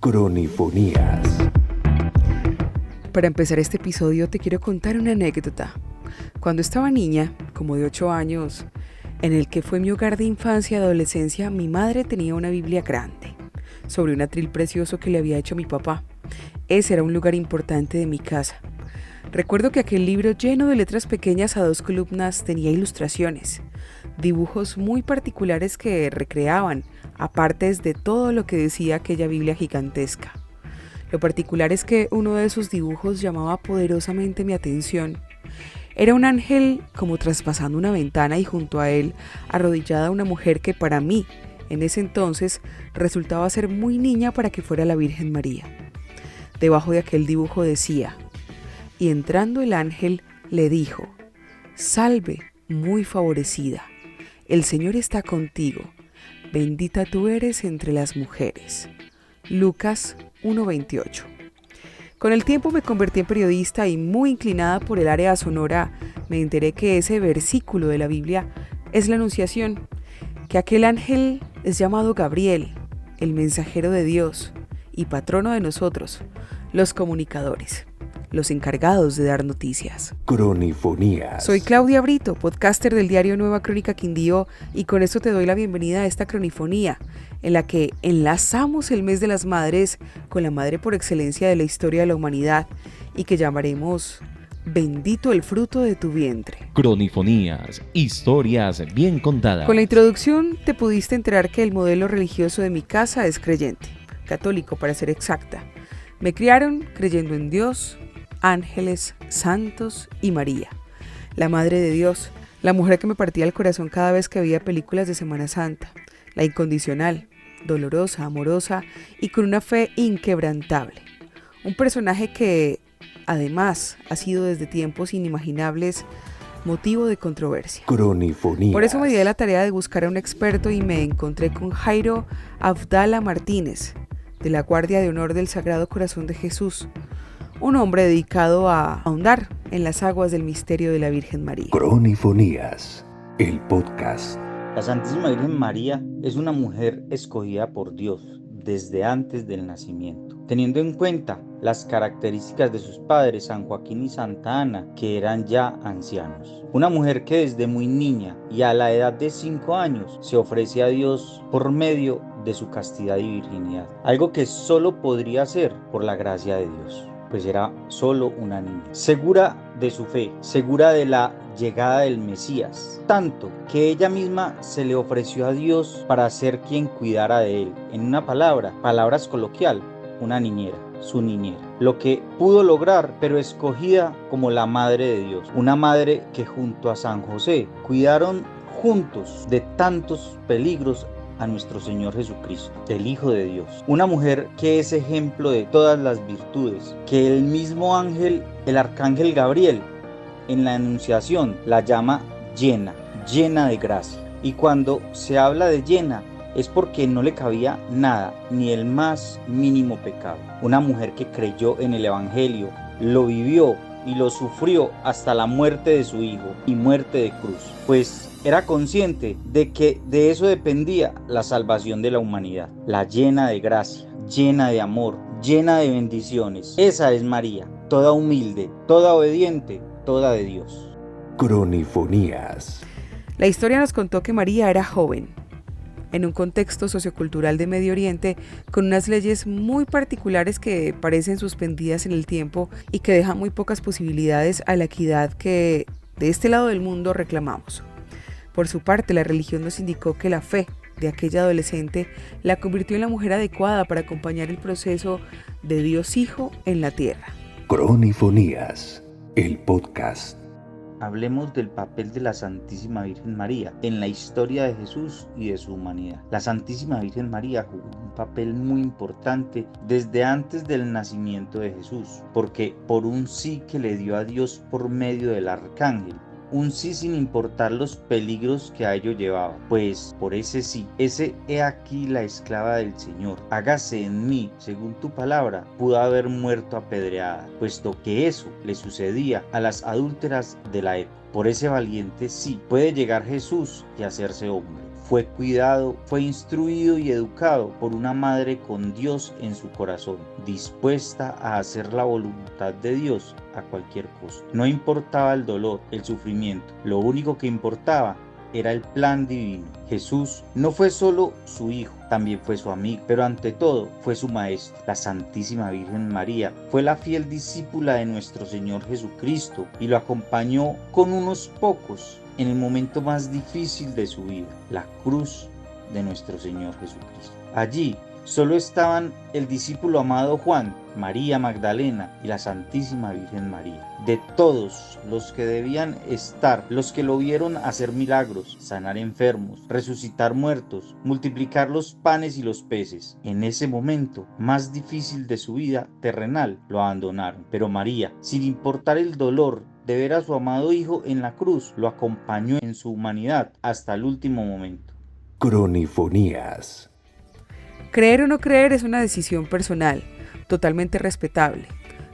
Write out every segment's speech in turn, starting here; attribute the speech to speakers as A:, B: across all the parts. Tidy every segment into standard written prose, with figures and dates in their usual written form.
A: Cronifonías.
B: Para empezar este episodio te quiero contar una anécdota. Cuando estaba niña, como de 8 años, en el que fue mi hogar de infancia y adolescencia, mi madre tenía una Biblia grande, sobre un atril precioso que le había hecho mi papá. Ese era un lugar importante de mi casa. Recuerdo que aquel libro lleno de letras pequeñas a 2 columnas tenía ilustraciones, dibujos muy particulares que recreaban, aparte de todo lo que decía aquella Biblia gigantesca. Lo particular es que uno de esos dibujos llamaba poderosamente mi atención. Era un ángel como traspasando una ventana y junto a él arrodillada una mujer que para mí, en ese entonces, resultaba ser muy niña para que fuera la Virgen María. Debajo de aquel dibujo decía: y entrando el ángel le dijo: salve, muy favorecida, el Señor está contigo, bendita tú eres entre las mujeres. Lucas 1:28. Con el tiempo me convertí en periodista y muy inclinada por el área sonora, me enteré que ese versículo de la Biblia es la Anunciación, que aquel ángel es llamado Gabriel, el mensajero de Dios y patrono de nosotros, los comunicadores, los encargados de dar noticias.
A: Cronifonías.
B: Soy Claudia Brito, podcaster del diario Nueva Crónica Quindío, y con esto te doy la bienvenida a esta cronifonía, en la que enlazamos el mes de las madres con la madre por excelencia de la historia de la humanidad, y que llamaremos Bendito el fruto de tu vientre.
C: Cronifonías, historias bien contadas.
B: Con la introducción te pudiste enterar que el modelo religioso de mi casa es creyente, católico para ser exacta. Me criaron creyendo en Dios, ángeles, santos y María, la Madre de Dios, la mujer que me partía el corazón cada vez que veía películas de Semana Santa, la incondicional, dolorosa, amorosa y con una fe inquebrantable. Un personaje que, además, ha sido desde tiempos inimaginables motivo de controversia.
A: Cronifonías.
B: Por eso me di a la tarea de buscar a un experto y me encontré con Jairo Abdala Martínez, de la Guardia de Honor del Sagrado Corazón de Jesús, un hombre dedicado a ahondar en las aguas del misterio de la Virgen María.
A: Cronifonías, el podcast.
D: La Santísima Virgen María es una mujer escogida por Dios desde antes del nacimiento, teniendo en cuenta las características de sus padres, San Joaquín y Santa Ana, que eran ya ancianos. Una mujer que desde muy niña y a la edad de 5 años se ofrece a Dios por medio de su castidad y virginidad, algo que solo podría hacer por la gracia de Dios, pues era solo una niña, segura de su fe, segura de la llegada del Mesías, tanto que ella misma se le ofreció a Dios para ser quien cuidara de él. En una palabras coloquial, una niñera, su niñera, lo que pudo lograr, pero escogida como la madre de Dios, una madre que junto a San José cuidaron juntos de tantos peligros a nuestro Señor Jesucristo, el Hijo de Dios. Una mujer que es ejemplo de todas las virtudes, que el mismo ángel, el arcángel Gabriel, en la Anunciación la llama llena de gracia. Y cuando se habla de llena, es porque no le cabía nada, ni el más mínimo pecado. Una mujer que creyó en el Evangelio, lo vivió y lo sufrió hasta la muerte de su hijo y muerte de cruz, pues era consciente de que de eso dependía la salvación de la humanidad. La llena de gracia, llena de amor, llena de bendiciones. Esa es María, toda humilde, toda obediente, toda de Dios.
A: Cronifonías.
B: La historia nos contó que María era joven, en un contexto sociocultural de Medio Oriente, con unas leyes muy particulares que parecen suspendidas en el tiempo y que dejan muy pocas posibilidades a la equidad que de este lado del mundo reclamamos. Por su parte, la religión nos indicó que la fe de aquella adolescente la convirtió en la mujer adecuada para acompañar el proceso de Dios Hijo en la tierra.
A: Cronifonías, el podcast.
D: Hablemos del papel de la Santísima Virgen María en la historia de Jesús y de su humanidad. La Santísima Virgen María jugó un papel muy importante desde antes del nacimiento de Jesús, porque por un sí que le dio a Dios por medio del arcángel, un sí sin importar los peligros que a ello llevaba, pues por ese sí, ese he aquí la esclava del Señor, hágase en mí según tu palabra, pudo haber muerto apedreada, puesto que eso le sucedía a las adúlteras de la época. Por ese valiente sí puede llegar Jesús y hacerse hombre. fue cuidado, fue instruido y educado por una madre con Dios en su corazón, dispuesta a hacer la voluntad de Dios a cualquier costo. No importaba el dolor, el sufrimiento, lo único que importaba era el plan divino. Jesús no fue solo su hijo, también fue su amigo, pero ante todo fue su maestro. La Santísima Virgen María fue la fiel discípula de nuestro Señor Jesucristo y lo acompañó con unos pocos en el momento más difícil de su vida, la cruz de nuestro Señor Jesucristo. Allí solo estaban el discípulo amado Juan, María Magdalena y la Santísima Virgen María. De todos los que debían estar, los que lo vieron hacer milagros, sanar enfermos, resucitar muertos, multiplicar los panes y los peces, en ese momento más difícil de su vida terrenal, lo abandonaron. Pero María, sin importar el dolor de ver a su amado Hijo en la cruz, lo acompañó en su humanidad hasta el último momento.
A: Cronifonías.
B: Creer o no creer es una decisión personal, totalmente respetable.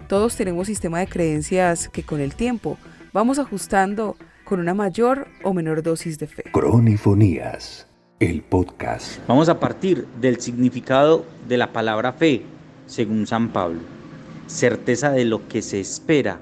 B: Todos tenemos sistema de creencias que con el tiempo vamos ajustando con una mayor o menor dosis de fe.
A: Cronifonías, el podcast.
D: Vamos a partir del significado de la palabra fe, según San Pablo. Certeza de lo que se espera,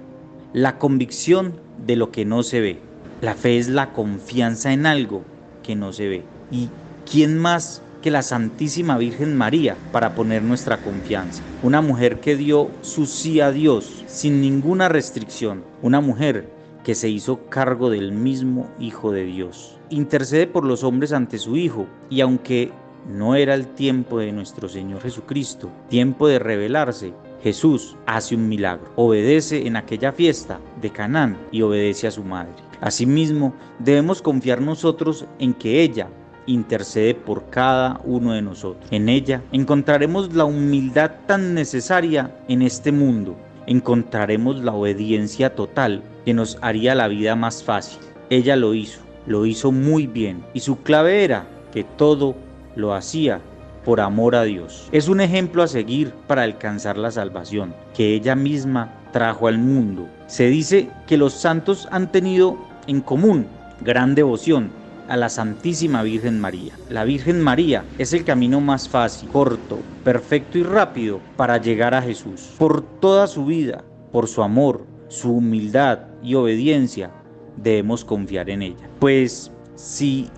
D: la convicción de lo que no se ve. La fe es la confianza en algo que no se ve. ¿Y quién más que la Santísima Virgen María para poner nuestra confianza? Una mujer que dio su sí a Dios sin ninguna restricción. Una mujer que se hizo cargo del mismo Hijo de Dios. Intercede por los hombres ante su Hijo, y aunque no era el tiempo de nuestro Señor Jesucristo, tiempo de revelarse, Jesús hace un milagro. Obedece en aquella fiesta de Canaán y obedece a su madre. Asimismo, debemos confiar nosotros en que ella intercede por cada uno de nosotros. En ella encontraremos la humildad tan necesaria en este mundo. Encontraremos la obediencia total que nos haría la vida más fácil. Ella lo hizo muy bien, y su clave era que todo lo hacía por amor a Dios. Es un ejemplo a seguir para alcanzar la salvación que ella misma trajo al mundo. Se dice que los santos han tenido en común gran devoción a la Santísima Virgen María. La Virgen María es el camino más fácil, corto, perfecto y rápido para llegar a Jesús. Por toda su vida, por su amor, su humildad y obediencia, debemos confiar en ella. Pues si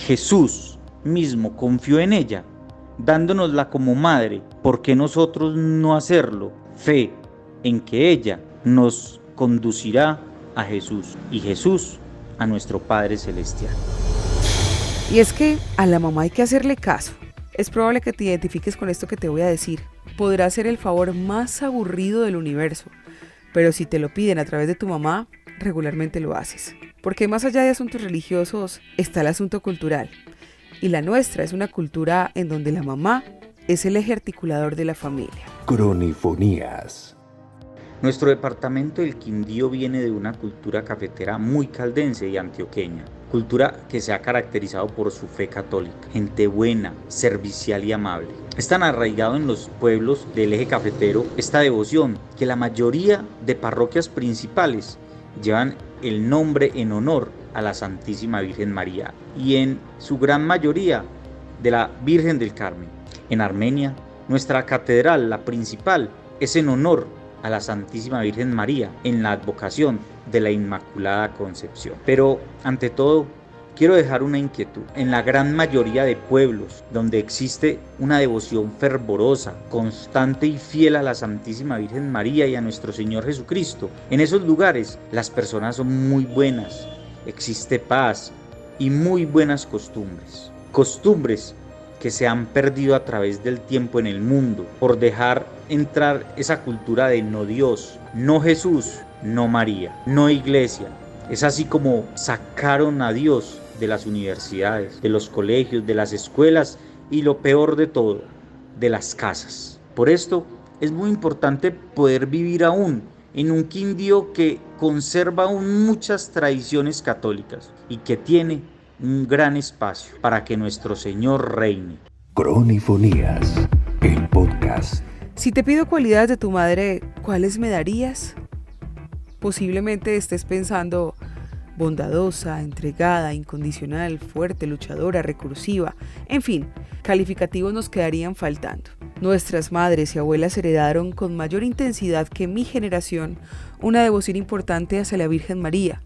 D: Jesús mismo confió en ella, dándonosla como madre, ¿por qué nosotros no hacerlo? Fe en que ella nos conducirá a Jesús, y Jesús a nuestro Padre Celestial.
B: Y es que a la mamá hay que hacerle caso. Es probable que te identifiques con esto que te voy a decir. Podrá ser el favor más aburrido del universo, pero si te lo piden a través de tu mamá, regularmente lo haces. Porque más allá de asuntos religiosos está el asunto cultural. Y la nuestra es una cultura en donde la mamá es el eje articulador de la familia.
A: Cronifonías.
D: Nuestro departamento del Quindío viene de una cultura cafetera muy caldense y antioqueña, cultura que se ha caracterizado por su fe católica, gente buena, servicial y amable. Es tan arraigado en los pueblos del eje cafetero esta devoción que la mayoría de parroquias principales llevan el nombre en honor a la Santísima Virgen María, y en su gran mayoría de la Virgen del Carmen. En Armenia, nuestra catedral, la principal, es en honor a la Santísima Virgen María en la advocación de la Inmaculada Concepción. Pero ante todo, quiero dejar una inquietud. En la gran mayoría de pueblos donde existe una devoción fervorosa, constante y fiel a la Santísima Virgen María y a nuestro Señor Jesucristo, en esos lugares las personas son muy buenas, existe paz y muy buenas costumbres. Costumbres que se han perdido a través del tiempo en el mundo por dejar entrar esa cultura de no Dios, no Jesús, no María, no iglesia. Es así como sacaron a Dios de las universidades, de los colegios, de las escuelas y, lo peor de todo, de las casas. Por esto es muy importante poder vivir aún en un Quindío que conserva aún muchas tradiciones católicas y que tiene un gran espacio para que nuestro Señor reine.
A: Cronifonías, el podcast.
B: Si te pido cualidades de tu madre, ¿cuáles me darías? Posiblemente estés pensando, bondadosa, entregada, incondicional, fuerte, luchadora, recursiva, en fin, calificativos nos quedarían faltando. Nuestras madres y abuelas heredaron con mayor intensidad que mi generación una devoción importante hacia la Virgen María.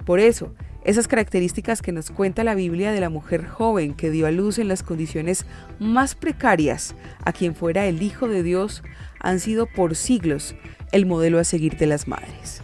B: Por eso, esas características que nos cuenta la Biblia de la mujer joven que dio a luz en las condiciones más precarias a quien fuera el Hijo de Dios han sido por siglos el modelo a seguir de las madres.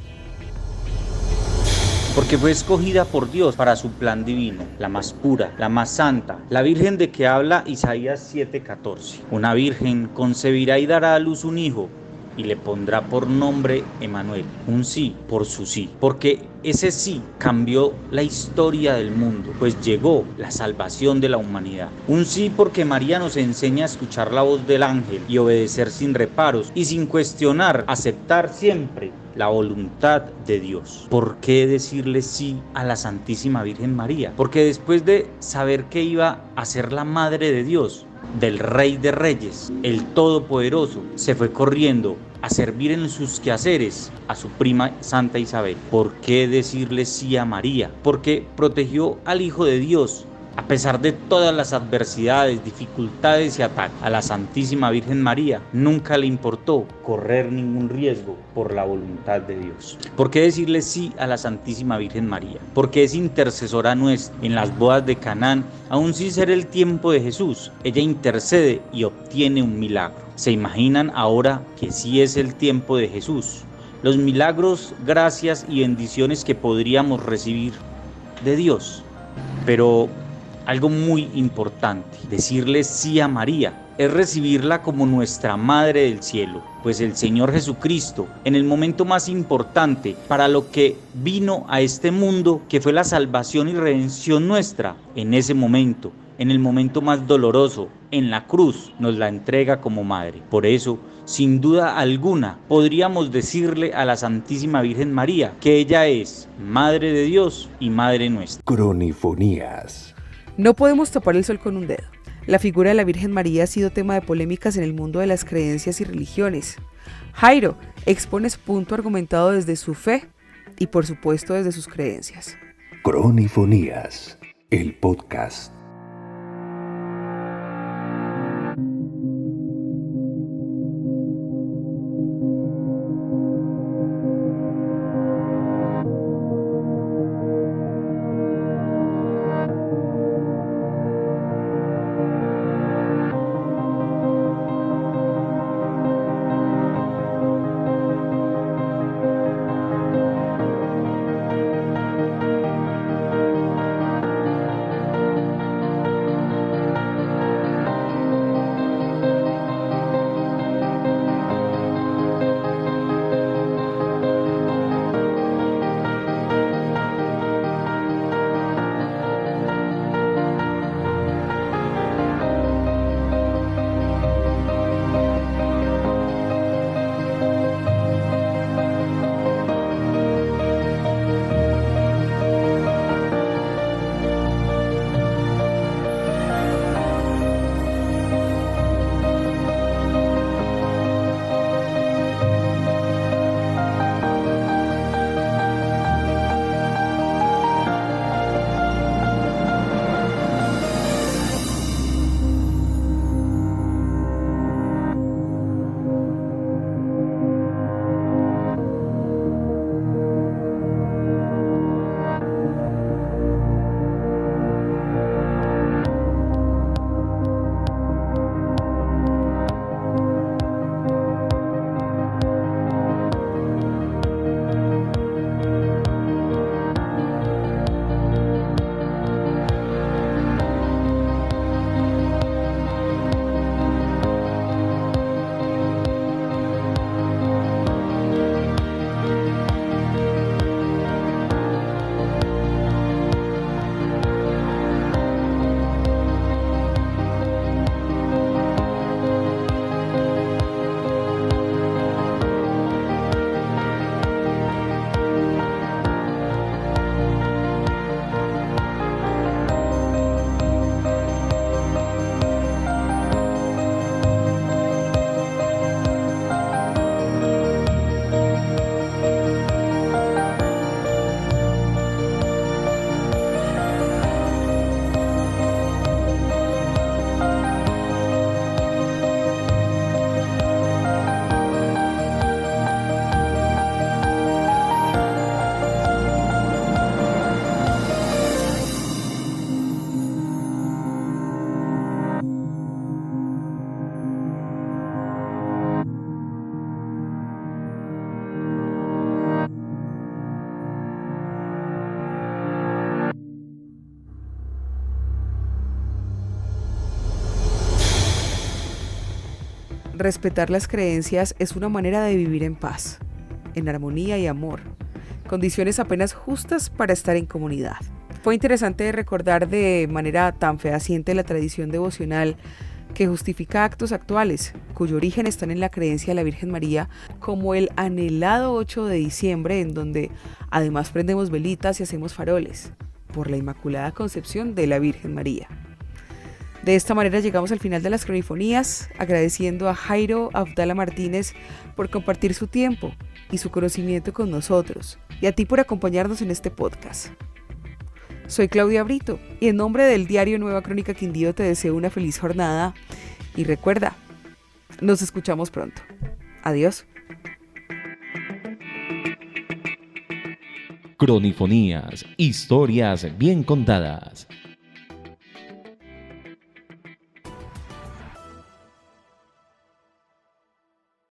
D: Porque fue escogida por Dios para su plan divino, la más pura, la más santa, la Virgen de que habla Isaías 7:14. Una virgen concebirá y dará a luz un hijo, y le pondrá por nombre Emmanuel, un sí por su sí, porque ese sí cambió la historia del mundo, pues llegó la salvación de la humanidad. Un sí porque María nos enseña a escuchar la voz del ángel y obedecer sin reparos y sin cuestionar, aceptar siempre la voluntad de Dios. ¿Por qué decirle sí a la Santísima Virgen María? Porque después de saber que iba a ser la Madre de Dios, del Rey de Reyes, el Todopoderoso, se fue corriendo a servir en sus quehaceres a su prima Santa Isabel. ¿Por qué decirle sí a María? Porque protegió al Hijo de Dios a pesar de todas las adversidades, dificultades y ataques. A la Santísima Virgen María nunca le importó correr ningún riesgo por la voluntad de Dios. ¿Por qué decirle sí a la Santísima Virgen María? Porque es intercesora nuestra. En las bodas de Canaán, aun sin ser el tiempo de Jesús, ella intercede y obtiene un milagro. ¿Se imaginan ahora que sí es el tiempo de Jesús? Los milagros, gracias y bendiciones que podríamos recibir de Dios. Pero algo muy importante, decirle sí a María, es recibirla como nuestra Madre del Cielo, pues el Señor Jesucristo, en el momento más importante para lo que vino a este mundo, que fue la salvación y redención nuestra, en ese momento, en el momento más doloroso, en la cruz, nos la entrega como Madre. Por eso, sin duda alguna, podríamos decirle a la Santísima Virgen María que ella es Madre de Dios y Madre nuestra.
A: Cronifonías.
B: No podemos tapar el sol con un dedo. La figura de la Virgen María ha sido tema de polémicas en el mundo de las creencias y religiones. Jairo expone su punto argumentado desde su fe y por supuesto desde sus creencias.
A: Cronifonías, el podcast.
B: respetar las creencias es una manera de vivir en paz, en armonía y amor, condiciones apenas justas para estar en comunidad. Fue interesante recordar de manera tan fehaciente la tradición devocional que justifica actos actuales, cuyo origen están en la creencia de la Virgen María, como el anhelado 8 de diciembre, en donde además prendemos velitas y hacemos faroles, por la Inmaculada Concepción de la Virgen María. De esta manera llegamos al final de las cronifonías, agradeciendo a Jairo Abdala Martínez por compartir su tiempo y su conocimiento con nosotros, y a ti por acompañarnos en este podcast. Soy Claudia Brito y en nombre del diario Nueva Crónica Quindío te deseo una feliz jornada y recuerda, nos escuchamos pronto. Adiós.
C: Cronifonías, historias bien contadas.